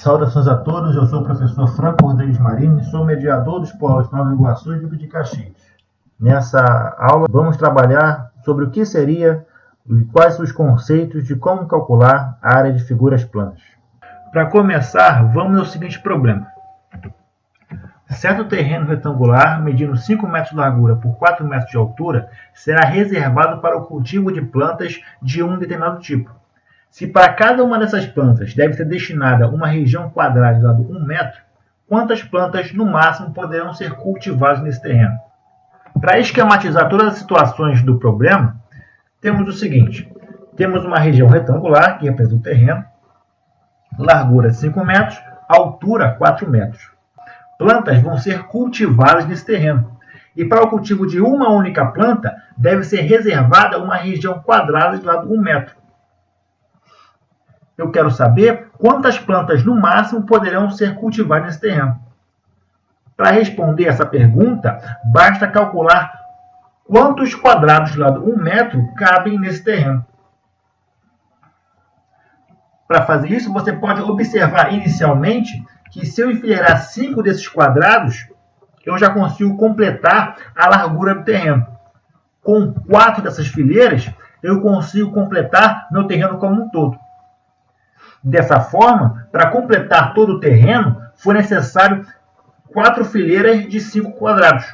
Saudações a todos, eu sou o professor Franco Rodrigues Marini, sou mediador dos polos Nova Iguaçu e Duque de Caxias. Nessa aula vamos trabalhar sobre o que seria e quais são os conceitos de como calcular a área de figuras planas. Para começar, vamos ao seguinte problema. Certo terreno retangular, medindo 5 metros de largura por 4 metros de altura, será reservado para o cultivo de plantas de um determinado tipo. Se para cada uma dessas plantas deve ser destinada uma região quadrada de lado 1 metro, quantas plantas no máximo poderão ser cultivadas nesse terreno? Para esquematizar todas as situações do problema, temos o seguinte: temos uma região retangular que representa o terreno, largura de 5 metros, altura 4 metros. Plantas vão ser cultivadas nesse terreno. E para o cultivo de uma única planta, deve ser reservada uma região quadrada de lado 1 metro. Eu quero saber quantas plantas no máximo poderão ser cultivadas nesse terreno. Para responder essa pergunta, basta calcular quantos quadrados de lado 1 metro cabem nesse terreno. Para fazer isso, você pode observar inicialmente que se eu enfileirar 5 desses quadrados, eu já consigo completar a largura do terreno. Com 4 dessas fileiras, eu consigo completar meu terreno como um todo. Dessa forma, para completar todo o terreno, foi necessário 4 fileiras de 5 quadrados.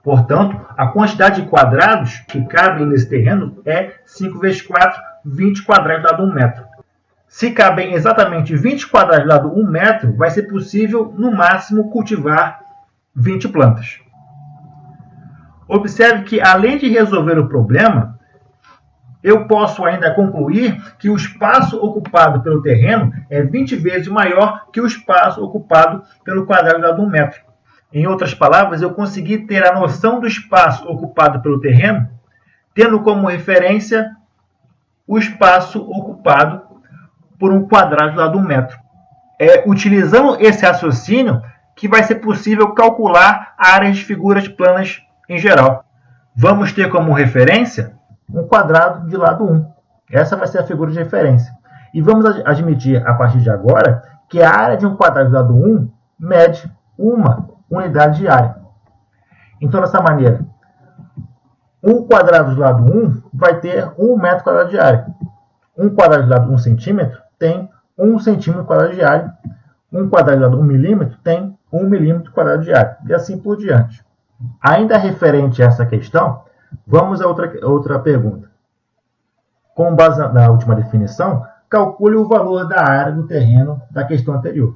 Portanto, a quantidade de quadrados que cabem nesse terreno é 5 vezes 4, 20 quadrados de lado 1 metro. Se cabem exatamente 20 quadrados de lado 1 metro, vai ser possível, no máximo, cultivar 20 plantas. Observe que, além de resolver o problema, eu posso ainda concluir que o espaço ocupado pelo terreno é 20 vezes maior que o espaço ocupado pelo quadrado de lado 1 metro. Em outras palavras, eu consegui ter a noção do espaço ocupado pelo terreno, tendo como referência o espaço ocupado por um quadrado de lado 1 metro. É utilizando esse raciocínio que vai ser possível calcular áreas de figuras planas em geral. Vamos ter como referência um quadrado de lado 1. Essa vai ser a figura de referência. E vamos admitir, a partir de agora, que a área de um quadrado de lado 1 mede uma unidade de área. Então, dessa maneira, um quadrado de lado 1 vai ter 1 metro quadrado de área. Um quadrado de lado 1 centímetro tem 1 centímetro quadrado de área. Um quadrado de lado 1 milímetro tem 1 milímetro quadrado de área. E assim por diante. Ainda referente a essa questão, vamos a outra pergunta. Com base na última definição, calcule o valor da área do terreno da questão anterior.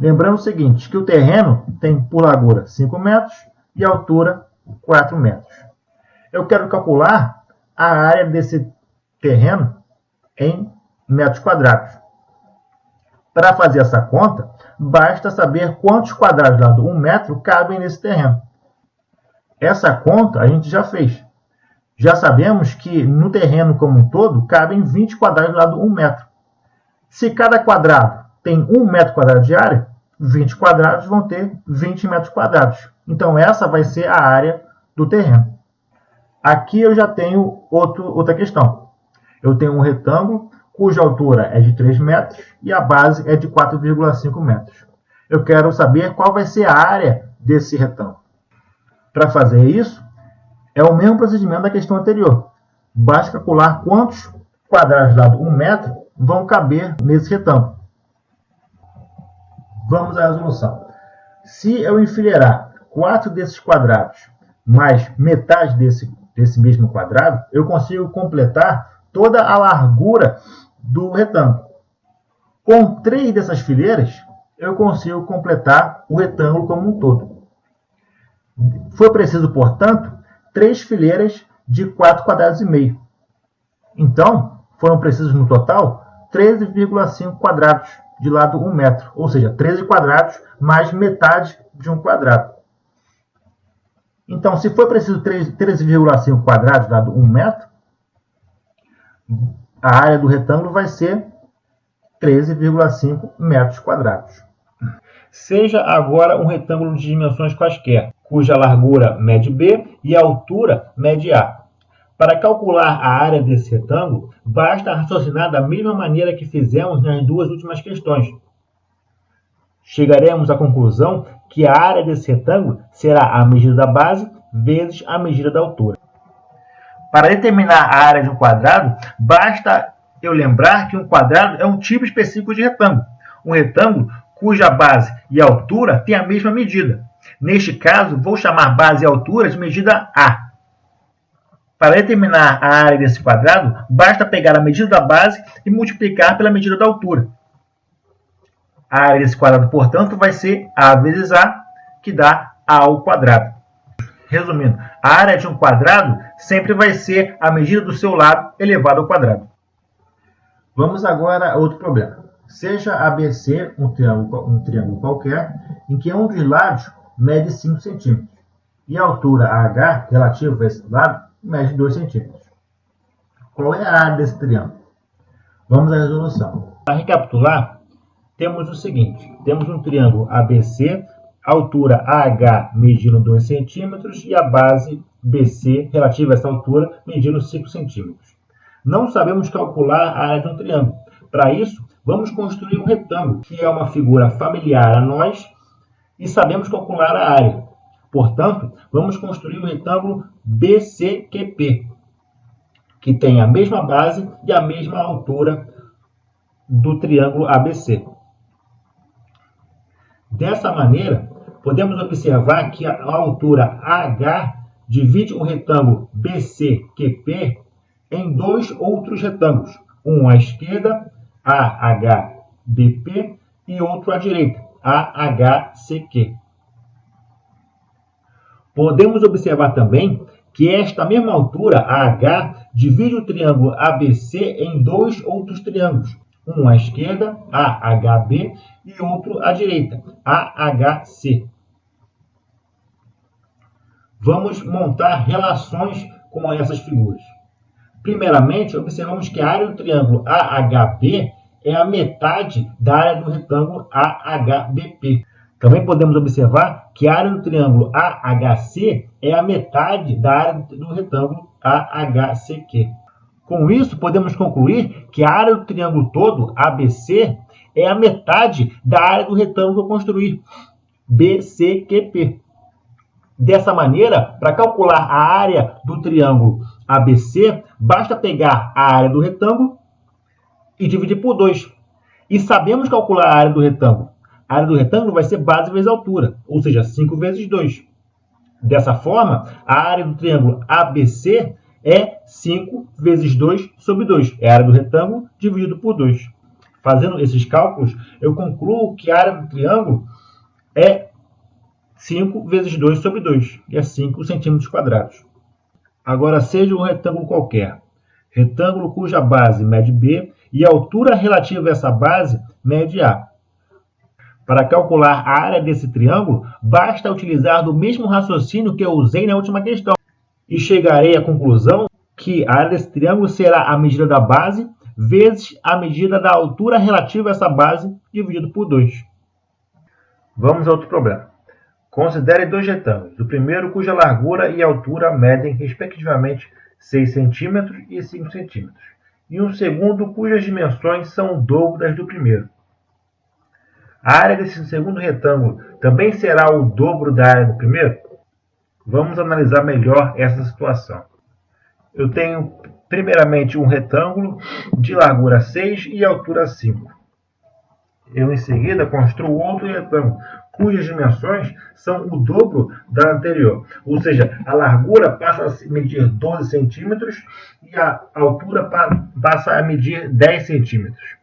Lembrando o seguinte, que o terreno tem por largura 5 metros e altura 4 metros. Eu quero calcular a área desse terreno em metros quadrados. Para fazer essa conta, basta saber quantos quadrados de lado 1 metro cabem nesse terreno. Essa conta a gente já fez. Já sabemos que no terreno como um todo cabem 20 quadrados de lado 1 metro. Se cada quadrado tem 1 metro quadrado de área, 20 quadrados vão ter 20 metros quadrados. Então essa vai ser a área do terreno. Aqui eu já tenho outra questão. Eu tenho um retângulo cuja altura é de 3 metros e a base é de 4,5 metros. Eu quero saber qual vai ser a área desse retângulo. Para fazer isso, é o mesmo procedimento da questão anterior. Basta calcular quantos quadrados de lado 1 metro vão caber nesse retângulo. Vamos à resolução. Se eu enfileirar 4 desses quadrados mais metade desse mesmo quadrado, eu consigo completar toda a largura do retângulo. Com 3 dessas fileiras, eu consigo completar o retângulo como um todo. Foi preciso, portanto, 3 fileiras de 4,5 quadrados. Então, foram precisos no total 13,5 quadrados de lado 1 metro, ou seja, 13 quadrados mais metade de um quadrado. Então, se foi preciso 13,5 quadrados de lado 1 metro, a área do retângulo vai ser 13,5 metros quadrados. Seja agora um retângulo de dimensões quaisquer, cuja largura mede B e a altura mede A. Para calcular a área desse retângulo, basta raciocinar da mesma maneira que fizemos nas duas últimas questões. Chegaremos à conclusão que a área desse retângulo será a medida da base vezes a medida da altura. Para determinar a área de um quadrado, basta eu lembrar que um quadrado é um tipo específico de retângulo. Um retângulo cuja base e altura têm a mesma medida. Neste caso, vou chamar base e altura de medida A. Para determinar a área desse quadrado, basta pegar a medida da base e multiplicar pela medida da altura. A área desse quadrado, portanto, vai ser A vezes A, que dá A ao quadrado. Resumindo, a área de um quadrado sempre vai ser a medida do seu lado elevado ao quadrado. Vamos agora a outro problema. Seja ABC um triângulo qualquer, em que um dos lados mede 5 cm e a altura AH relativa a esse lado mede 2 cm. Qual é a área desse triângulo? Vamos à resolução. Para recapitular, temos o seguinte: temos um triângulo ABC, altura AH medindo 2 cm e a base BC relativa a essa altura medindo 5 cm. Não sabemos calcular a área de um triângulo. Para isso, vamos construir um retângulo, que é uma figura familiar a nós, e sabemos calcular a área. Portanto, vamos construir um retângulo BCQP, que tem a mesma base e a mesma altura do triângulo ABC. Dessa maneira, podemos observar que a altura AH divide o retângulo BCQP em dois outros retângulos, um à esquerda, AHBP, e outro à direita, AHCQ. Podemos observar também que esta mesma altura, AH, divide o triângulo ABC em dois outros triângulos, um à esquerda, AHB, e outro à direita, AHC. Vamos montar relações com essas figuras. Primeiramente, observamos que a área do triângulo AHB é a metade da área do retângulo AHBP. Também podemos observar que a área do triângulo AHC é a metade da área do retângulo AHCQ. Com isso, podemos concluir que a área do triângulo todo, ABC, é a metade da área do retângulo a construir, BCQP. Dessa maneira, para calcular a área do triângulo ABC, basta pegar a área do retângulo e dividir por 2. E sabemos calcular a área do retângulo. A área do retângulo vai ser base vezes altura, ou seja, 5 vezes 2. Dessa forma, a área do triângulo ABC é 5 vezes 2 sobre 2. É a área do retângulo dividido por 2. Fazendo esses cálculos, eu concluo que a área do triângulo é 5 vezes 2 sobre 2, que é 5 centímetros quadrados. Agora, seja um retângulo qualquer, retângulo cuja base mede B e a altura relativa a essa base mede A. Para calcular a área desse triângulo, basta utilizar do mesmo raciocínio que eu usei na última questão. E chegarei à conclusão que a área desse triângulo será a medida da base vezes a medida da altura relativa a essa base dividido por 2. Vamos a outro problema. Considere dois retângulos. O primeiro cuja largura e altura medem, respectivamente, 6 cm e 5 cm. E um segundo cujas dimensões são o dobro das do primeiro. A área desse segundo retângulo também será o dobro da área do primeiro? Vamos analisar melhor essa situação. Eu tenho, primeiramente, um retângulo de largura 6 e altura 5. Eu, em seguida, construo outro retângulo, cujas dimensões são o dobro da anterior. Ou seja, a largura passa a medir 12 centímetros e a altura passa a medir 10 centímetros.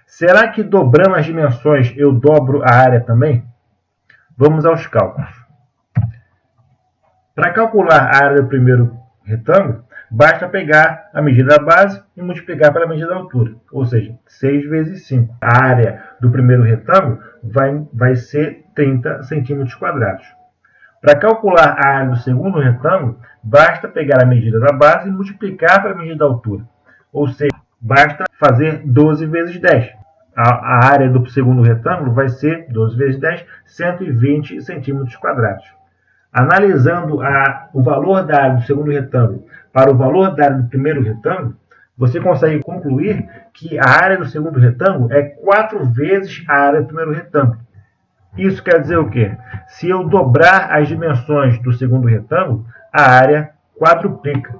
Será que dobrando as dimensões eu dobro a área também? Vamos aos cálculos. Para calcular a área do primeiro retângulo, basta pegar a medida da base e multiplicar pela medida da altura, ou seja, 6 vezes 5. A área do primeiro retângulo vai ser 30 centímetros quadrados. Para calcular a área do segundo retângulo, basta pegar a medida da base e multiplicar pela medida da altura, ou seja, basta fazer 12 vezes 10. A área do segundo retângulo vai ser 12 vezes 10, 120 centímetros quadrados. Analisando o valor da área do segundo retângulo para o valor da área do primeiro retângulo, você consegue concluir que a área do segundo retângulo é 4 vezes a área do primeiro retângulo. Isso quer dizer o quê? Se eu dobrar as dimensões do segundo retângulo, a área quadruplica.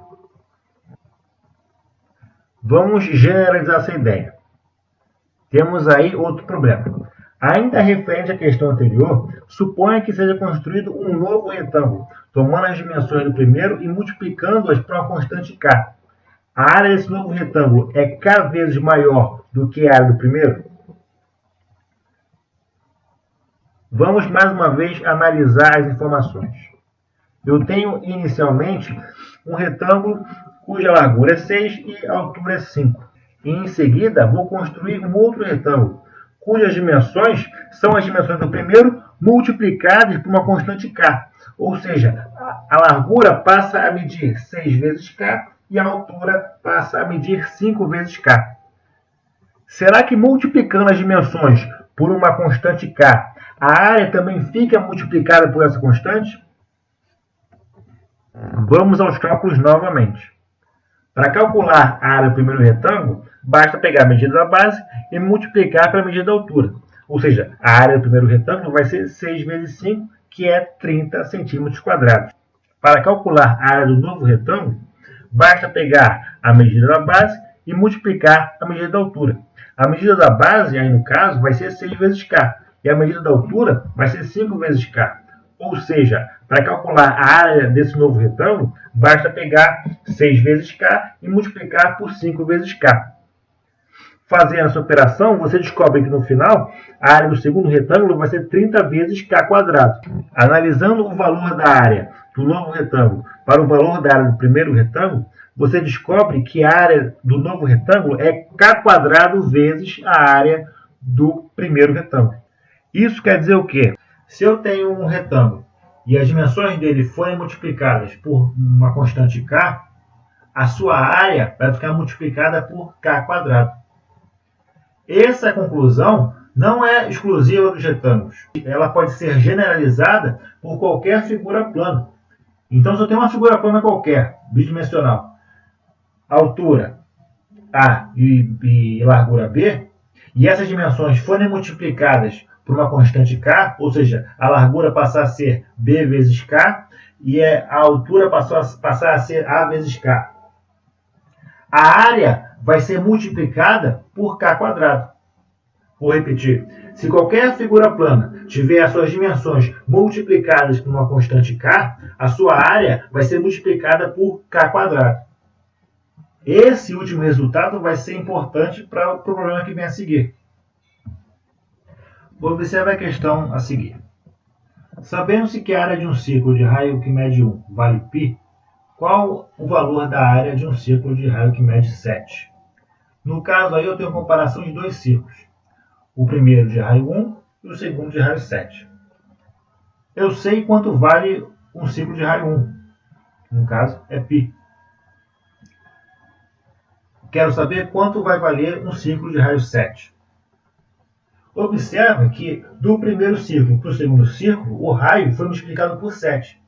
Vamos generalizar essa ideia. Temos aí outro problema. Ainda referente à questão anterior, suponha que seja construído um novo retângulo, tomando as dimensões do primeiro e multiplicando-as por uma constante k. A área desse novo retângulo é k vezes maior do que a área do primeiro? Vamos mais uma vez analisar as informações. Eu tenho inicialmente um retângulo cuja largura é 6 e a altura é 5. E em seguida vou construir um outro retângulo, cujas dimensões são as dimensões do primeiro multiplicadas por uma constante k. Ou seja, a largura passa a medir 6 vezes k e a altura passa a medir 5 vezes k. Será que multiplicando as dimensões por uma constante k, a área também fica multiplicada por essa constante? Vamos aos cálculos novamente. Para calcular a área do primeiro retângulo, basta pegar a medida da base e multiplicar pela medida da altura. Ou seja, a área do primeiro retângulo vai ser 6 vezes 5, que é 30 centímetros quadrados. Para calcular a área do novo retângulo, basta pegar a medida da base e multiplicar a medida da altura. A medida da base, aí no caso, vai ser 6 vezes k, e a medida da altura vai ser 5 vezes k. Ou seja, para calcular a área desse novo retângulo, basta pegar 6 vezes k e multiplicar por 5 vezes k. Fazendo essa operação, você descobre que no final, a área do segundo retângulo vai ser 30 vezes k quadrado. Analisando o valor da área do novo retângulo para o valor da área do primeiro retângulo, você descobre que a área do novo retângulo é k quadrado vezes a área do primeiro retângulo. Isso quer dizer o quê? Se eu tenho um retângulo e as dimensões dele forem multiplicadas por uma constante k, a sua área vai ficar multiplicada por k quadrado. Essa conclusão não é exclusiva dos retângulos. Ela pode ser generalizada por qualquer figura plana. Então, se eu tenho uma figura plana qualquer, bidimensional, altura A e largura B, e essas dimensões forem multiplicadas por uma constante k, ou seja, a largura passar a ser b vezes k e a altura passar a ser a vezes k. A área vai ser multiplicada por k quadrado. Vou repetir. Se qualquer figura plana tiver as suas dimensões multiplicadas por uma constante k, a sua área vai ser multiplicada por k quadrado. Esse último resultado vai ser importante para o problema que vem a seguir. Observe a questão a seguir. Sabendo-se que a área de um círculo de raio que mede 1 vale π, qual o valor da área de um círculo de raio que mede 7? No caso aí eu tenho comparação de dois círculos. O primeiro de raio 1 e o segundo de raio 7. Eu sei quanto vale um círculo de raio 1. No caso é π. Quero saber quanto vai valer um círculo de raio 7. Observa que do primeiro círculo para o segundo círculo, o raio foi multiplicado por 7.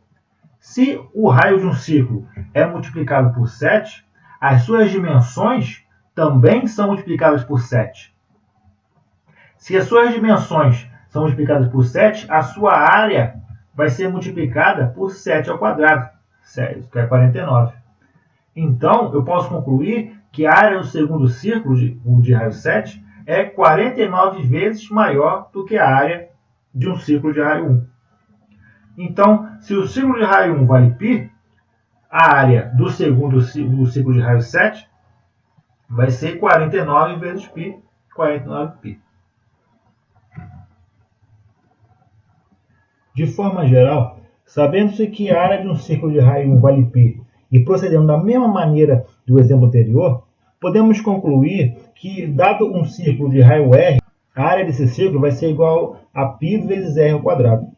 Se o raio de um círculo é multiplicado por 7, as suas dimensões também são multiplicadas por 7. Se as suas dimensões são multiplicadas por 7, a sua área vai ser multiplicada por 7 ao quadrado, que é 49. Então, eu posso concluir que a área do segundo círculo, o de raio 7, é 49 vezes maior do que a área de um círculo de raio 1. Então, se o círculo de raio 1 vale π, a área do segundo círculo de raio 7 vai ser 49 vezes π, 49π. De forma geral, sabendo-se que a área de um círculo de raio 1 vale π e procedendo da mesma maneira do exemplo anterior, podemos concluir que, dado um círculo de raio r, a área desse círculo vai ser igual a π vezes r ao quadrado.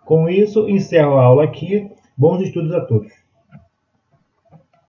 Com isso, encerro a aula aqui. Bons estudos a todos.